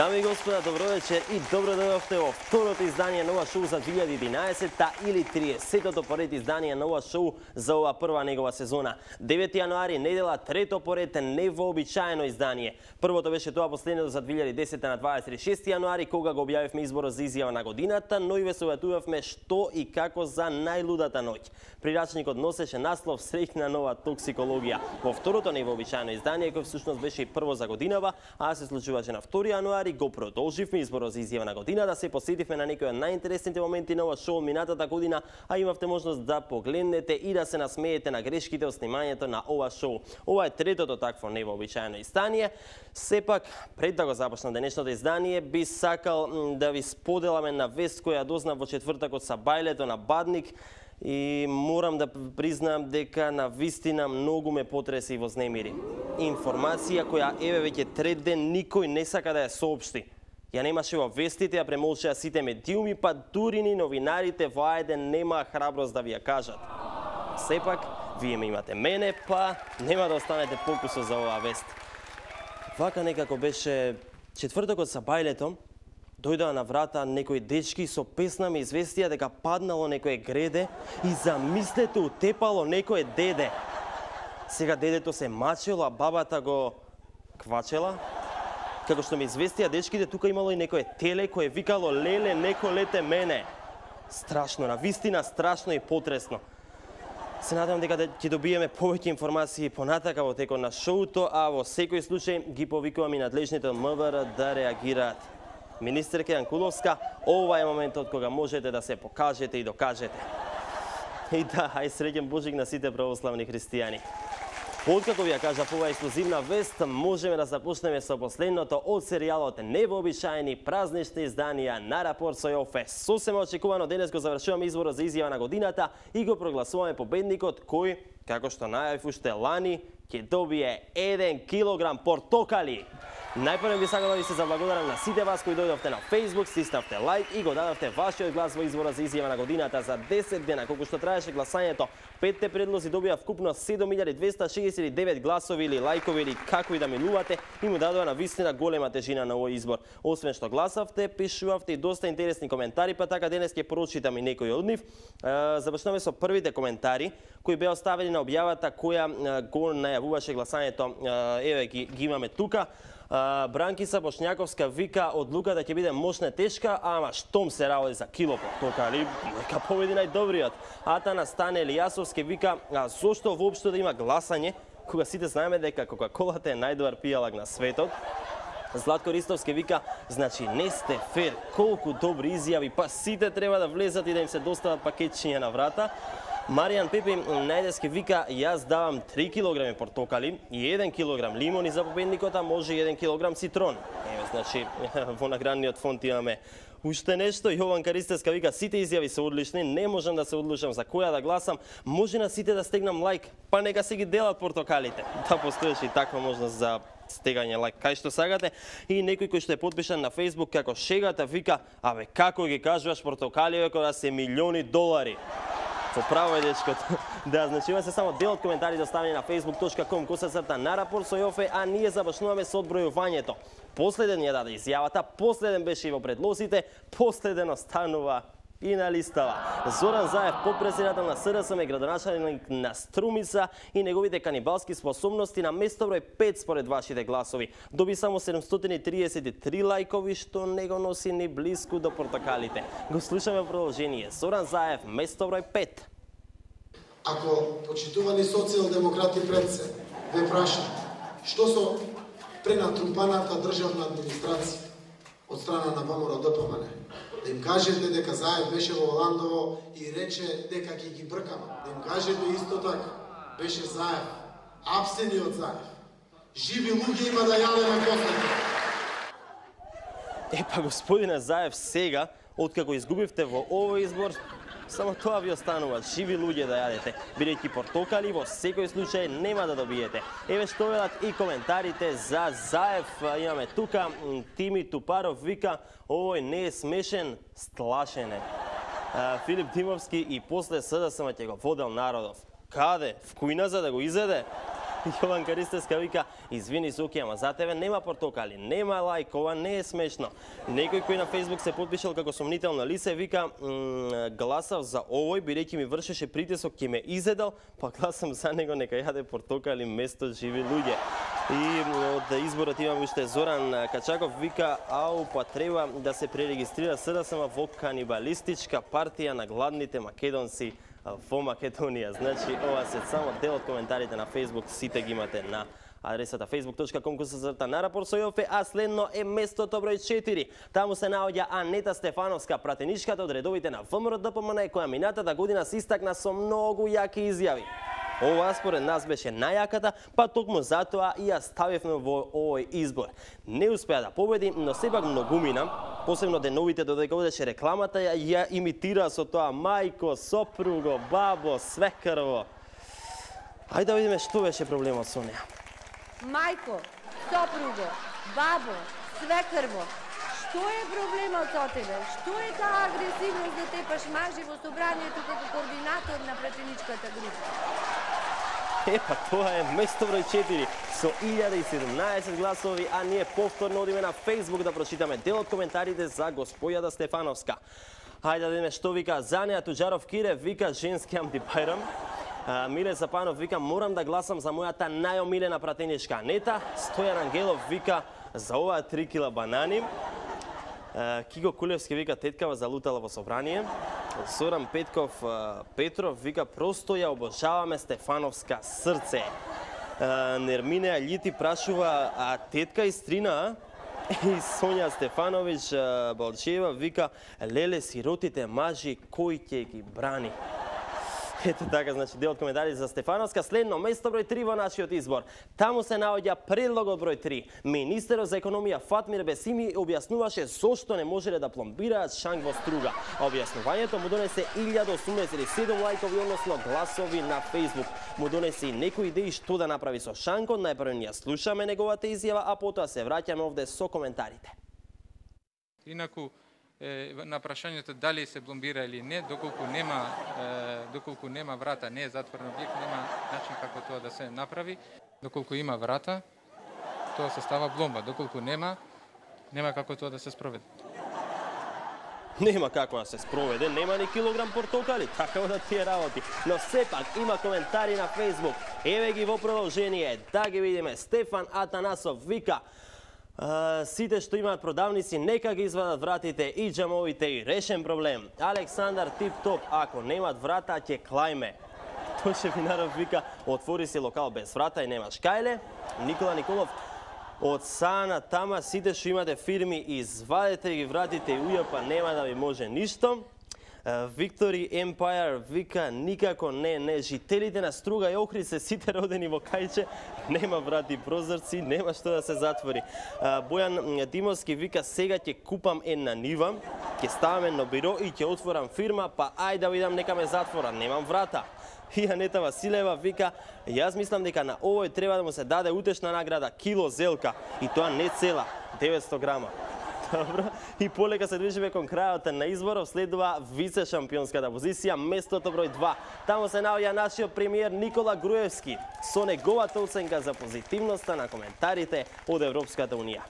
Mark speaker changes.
Speaker 1: Дами и господа, добро вечер и добро дојдовте во второто издание на ова шоу за 2011-та или 30-тото поред издание на ова шоу за ова прва негова сезона. 9 јануари, недела, трето поред невообичаено издание. Првото беше тоа последното за 2010 на 26 јануари, кога го објавивме изборот за изјава на годината, но и ве советувавме што и како за најлудата ноќ. Прирачникот носеше наслов "Среќна нова токсикологија". Во второто невообичаено издание, кој всушност беше и прво за годинава, а се случуваше на 2 јануари, го продолживме изборот за изјава на година, да се посетивме на некои од најинтересните моменти на ова шоу минатата година, а имавте можност да погледнете и да се насмеете на грешките од снимањето на ова шоу. Ова е третото такво невообичаено издание. Сепак, пред да го започнам денешното издание, би сакал да ви споделам една вест која дознав во четвртакот са бајлето на Бадник. И морам да признам дека на вистина многу ме потреси и вознемири. Информација која еве веќе трет ден никој не сака да ја соопшти. Ја немаше во вестите, ја премолчаа сите медиуми, па дури ни новинарите во АЕД немаа храброст да ви ја кажат. Сепак, вие ме имате мене, па нема да останете покусо за оваа вест. Вака некако беше четвртакот са бајлето, дојдоа на врата некои дечки со песна ме известија дека паднало некое греде и замислете утепало некое деде. Сега дедето се мачело, а бабата го квачела. Како што ме известија дечките, тука имало и некое теле кое викало "Леле, неко лете мене". Страшно, навистина страшно и потресно. Се надевам дека ќе добиеме повеќе информации понатака во текот на шоуто, а во секој случај ги повикувам и надлежните од МВР да реагираат. Министерка Јанкуловска, ова е моментот кога можете да се покажете и докажете. И да, ај среќен Божик на сите православни христијани. Откако ви ја кажав ова ексклузивна вест, можеме да започнеме со последното од серијалот Невообичаени празнични изданија на Рапорт со Јофе. Сосема очекувано денес го завршуваме изборот за изјава на годината и го прогласуваме победникот кој, како што најавив уште лани, ќе добие 1 килограм портокали. Најпрво би сакал да ви се заблагодарам на сите вас кои дојдовте на Facebook, стиснавте лайк и го дадовте вашиот глас во изборот за изјава на годината за 10 дена, колку што траеше гласањето. Петте предлози добија вкупно 7269 гласови или лајкови или како и да милувате и му дадоа на вистина голема тежина на овој избор. Освен што гласавте, пишувавте и доста интересни коментари, па така денес ќе прочитам и некои од нив. Започнаме со првите коментари кои беа оставени на објавата која го најавуваше гласањето. Еве ги имаме тука. Бранкиса Бошњаковска вика одлуката ќе биде мощна тешка, ама штом се работи за кило портокали, нека победи најдобриот. Атана Стане Елијасовски вика зошто воопшто да има гласање кога сите знаеме дека Кока-колата е најдобар пијалак на светот. Златко Ристовски вика, значи не сте фер, колку добри изјави, па сите треба да влезат и да им се достават пакетчиња на врата. Маријан Пепи Најдески вика, јас давам 3 килограми портокали и 1 килограм лимони за победникот, а може и 1 килограм цитрон. Еве, значи, во наградниот фонд имаме уште нешто. Јован Каристеска вика, сите изјави се одлични, не можам да се одлучам за која да гласам, може на сите да стегнам лайк, па нека се ги делат портокалите. Да постоеше и таква можност за стегање лайк кај што сагате. И некој кој што е подпишан на Facebook како шегата вика, абе како ги кажуваш портокали кога се милиони долари. Поправо е дечкото. Да, значи има се само дел од коментарите оставени на facebook.com/на Рапорт со Јофе, а ние започнуваме со одбројувањето. Последен ја даде изјавата, последен беше и во предлозите, последен останува и на листава. Зоран Заев, подпредседател на СДСМ, градоначалник на Струмица и неговите канибалски способности на место број 5 според вашите гласови. Доби само 733 лајкови, што не го носи ни близко до портокалите. Го слушаме продолжение. Зоран Заев, место број 5.
Speaker 2: Ако почитувани социјалдемократи пред се ве праша, што со пренатрупаната државна администрација од страна на ВМРО-ДПМН, да им кажете дека Заев беше во Ландово и рече дека ќе ги бркаме. Да им кажете исто така, беше Заев, апсениот Заев. Живи луѓе има да јадеме после.
Speaker 1: Епа, господине Заев, сега, откако изгубивте во овој избор, само тоа ви останува, живи луѓе да јадете, бидејќи портокали во секој случај нема да добиете. Еве што велат и коментарите за Заев. Имаме тука Тими Тупаров вика, овој не е смешен, стлашен е. Филип Димовски и после СДСМ ќе го водел народов. Каде? В кујна за да го изеде? Јован Каристеска вика, извини Соки, ама за тебе нема портокали, нема лајк, ова не е смешно. Некој кој на Facebook се подпишал како сомнително лице вика, гласав за овој, бидејќи ми вршеше притисок, ќе ме изедал, па гласам за него, нека јаде портокали место живи луѓе. И од изборот имам уште Зоран Качаков вика, ау, па треба да се пререгистрира СДСМ во канибалистичка партија на гладните македонци во Македонија. Значи, ова се само дел од коментарите на Facebook, сите ги имате на адресата facebook.com/нарапор со Јофе, а следно е местото број 4. Таму се наоѓа Анета Стефановска, пратеничката од редовите на ВМРО ДПМН, која минатата година се истакна со многу јаки изјави. Ова според нас беше најаката, па токму затоа и ја ставивме во овој избор. Не успеа да победи, но сепак многумина, посебно деновите додека одеше рекламата, ја имитира со тоа мајко, сопруго, бабо, свекрво. Ајде да видиме што беше проблемот со неа.
Speaker 3: Мајко, сопруго, бабо, свекрво, што е проблемот со тебе? Што е таа агресивност да тепаш мажи во собранието како координатор на пратеничката група?
Speaker 1: Епа, тоа е место број 4 со 1017 гласови, а ние повторно одиме на Facebook да прочитаме дел од коментарите за господјата Стефановска. Хајде да видиме што вика Занеа Туџаров Кире, вика женски амдипајрам. Миле Запанов вика, морам да гласам за мојата најомилена пратеничка Анета. Стојан Ангелов вика, за оваа 3 кила банани. Киго Кулевски вика, теткава залутала во собрание. Зоран Петков Петров вика, просто ја обожаваме Стефановска срце. Нермине Алјити прашува, а тетка Истрина? И Сонја Стефановиќ Балчева вика, леле сиротите мажи, кој ќе ги брани? Ето така, значи, дел од коментари за Стефановска. Следно, место број 3 во нашиот избор. Таму се наоѓа предлогот број 3. Министерот за економија Фатмир Бесими објаснуваше зошто не можеле да пломбираат шанк во струга. А објаснувањето му донесе 1087 лајкови, односно гласови на Facebook. Му донесе и некои идеи што да направи со шанкот. Најпрво ние слушаме неговата изјава, а потоа се враќаме овде со коментарите.
Speaker 4: Инаку, на прашањето дали се пломбира или не, доколку нема врата, не е затворен објект, нема начин како тоа да се направи. Доколку има врата, тоа се става пломба. Доколку нема како тоа да се спроведе.
Speaker 1: Нема како да се спроведе, нема ни килограм портокали, така да тие работи. Но сепак има коментари на Facebook. Еве ги во продолжение, да ги видиме. Стефан Атанасов вика, сите што имаат продавници, нека ги извадат вратите и џамовите и решен проблем. Александар Тип-топ, ако немат врата, ќе клајме. Тоше Винаров вика, отвори си локал без врата и немаш кајле. Никола Николов, од Сана тама, сите што имате фирми, извадете ги вратите и уја, па нема да ви може ништо. Виктори Емпајар вика, никако не, жителите на Струга и Охрид се сите родени во Кајче, нема врати прозорци, нема што да се затвори. Бојан Димовски вика, сега ќе купам една нива, ќе ставам едно биро и ќе отворам фирма, па ај да видам нека ме затвора, немам врата. И Анета Василева вика, јас мислам дека на овој треба да му се даде утешна награда, кило зелка, и тоа не цела, 900 грама. Добро, и полека се движиме кон крајот на изборов, следува вице-шампионската позиција, местото број 2. Таму се наоѓа нашиот премиер Никола Груевски со неговата оценка за позитивноста на коментарите од Европската Унија.